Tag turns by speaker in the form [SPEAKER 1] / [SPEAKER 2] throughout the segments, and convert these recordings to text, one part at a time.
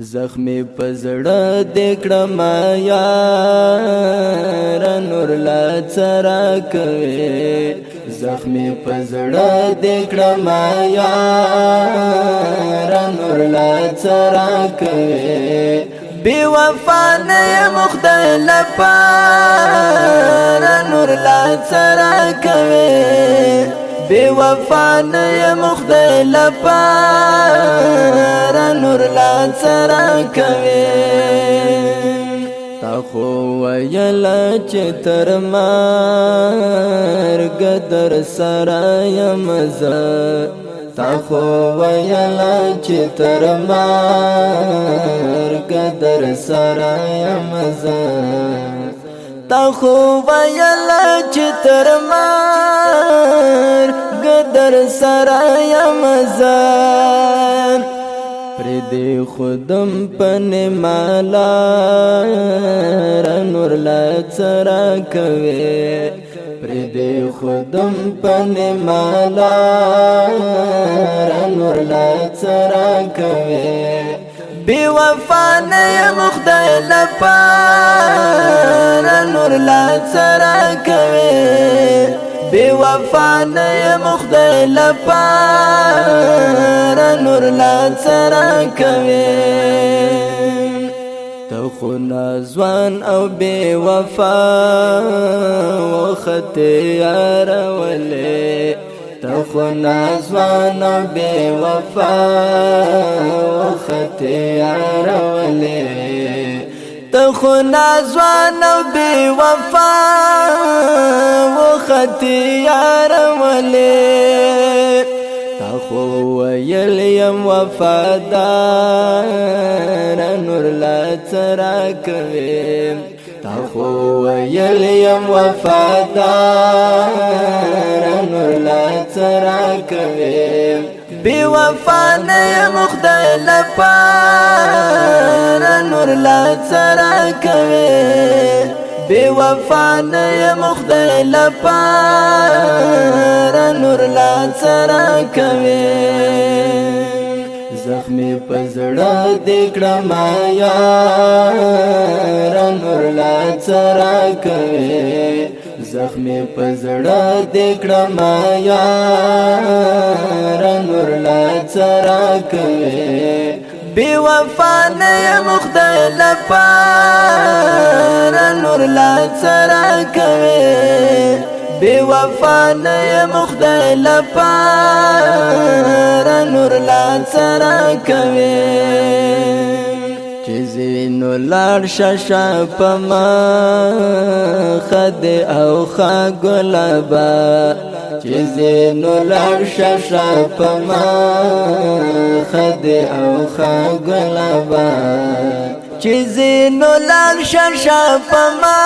[SPEAKER 1] زخمی پزړه دکړم یار نور لا څرا کوي زخمی پزړه دکړم یار نور لا څرا کوي بی وفا نه مخدای لپار نور لا څرا کوي بی وفا نه مخدای لپار نور لا څرا کوي تا خو ویل چې تر مرګ در سره یم زه تا خو ویل چې تر مرګ در سره یم زه تا خو ویل چې تر مرګ در سره یم زه پردی خودم پن مالا نور لا څرا کوي پردی خودم پن مالا نور لا څرا کوي بی وفا نه مخدای لپار نور لا څرا کوي بی وفا نه مخدای لپار نور لا څرا کوي تو خو نازوان او بی وفا وخت یار ولې تو خو نازوان او بی وفا وخت یار ولې تو خو نازوان او بی وفا وخت یار ولې تا خو ویل یم وفادار نور لا څرا کوي تا خو ویل یم وفادار نور لا څرا کوي بی وفا نه مخدای لپار نور لا څرا کوي بی وفا نه مخدای لپار نور لا څرا کوي زخمی پزړه دکړم یار نور لا څرا کوي زخمی پزړه دکړم یار نور لا څرا کوي بی وفا نه مخدای لپار نور لا څرا کوي بی وفا نه مخدای لپار نور لا څرا کوي چې زینو لار شاشه پما خد او خا ګلابا چې زینو لار شاشه پما خد او خا ګلابا چې زینو لار شاشه پما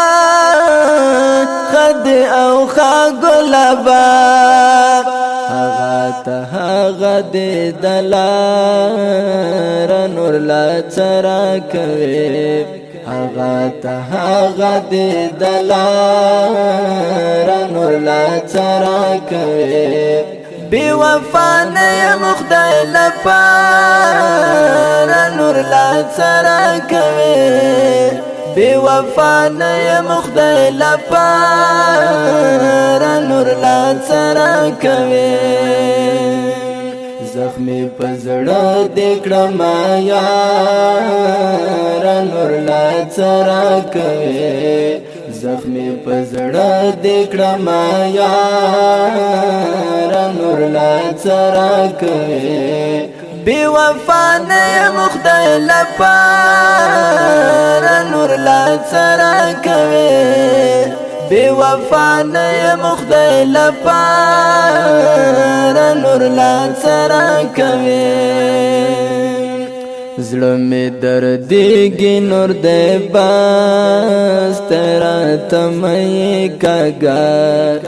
[SPEAKER 1] خد او خا ګلابا هغه ته هغه دلار نور لا څرا کوي هغه ته هغه دلار نور لا څرا کوي بی وفا نه مخدای لپار نور لا څرا کوي بی وفا نه مخدای لپار نور لا څرا کوي زخمی پزړه دکړم یار نور لا څرا کوي زخمی پزړه دکړم یار نور لا څرا کوي بی وفا نه مخدای لپار نور لا څرا کوي بی وفا نه مخدای لپار نور لا څرا کوي زړه می دردېږي نور دې بس ترا تمې کاګار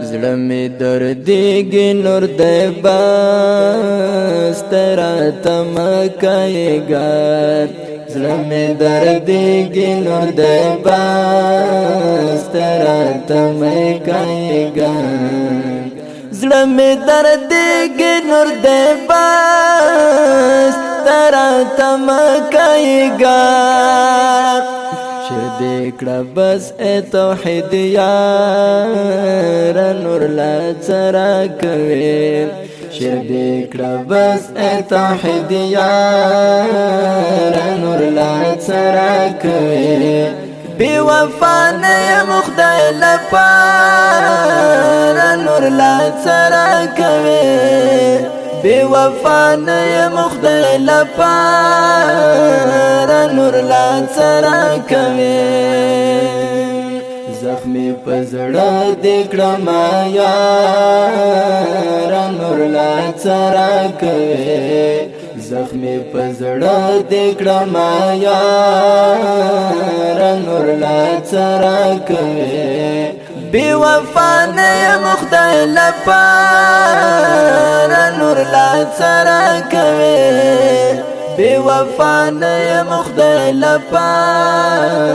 [SPEAKER 1] زړه می دردېږي نور دې بس ترا تمې کاګار زړه می دردېږي نور دې بس ترا تمې کاګار زړه می دردېږي نور دې بس ترا تمکایگا شر دیکڑا بس اے توحید یار نور لا ترا کوي شر دیکڑا بس اے توحید یار نور لا ترا کوي بی وفا نه مخدای لپاره نور لا ترا کوي بی وفا نه مخدای لپاره نور لا ترا کوي زخمی پزړه دکړه ما یار نور لا ترا کوي زخمی پزړه دکړه ما یار نور لا ترا کوي بی وفا نه مخدای لپاره نور لا ترا کوي بی وفا نه مخدای لپاره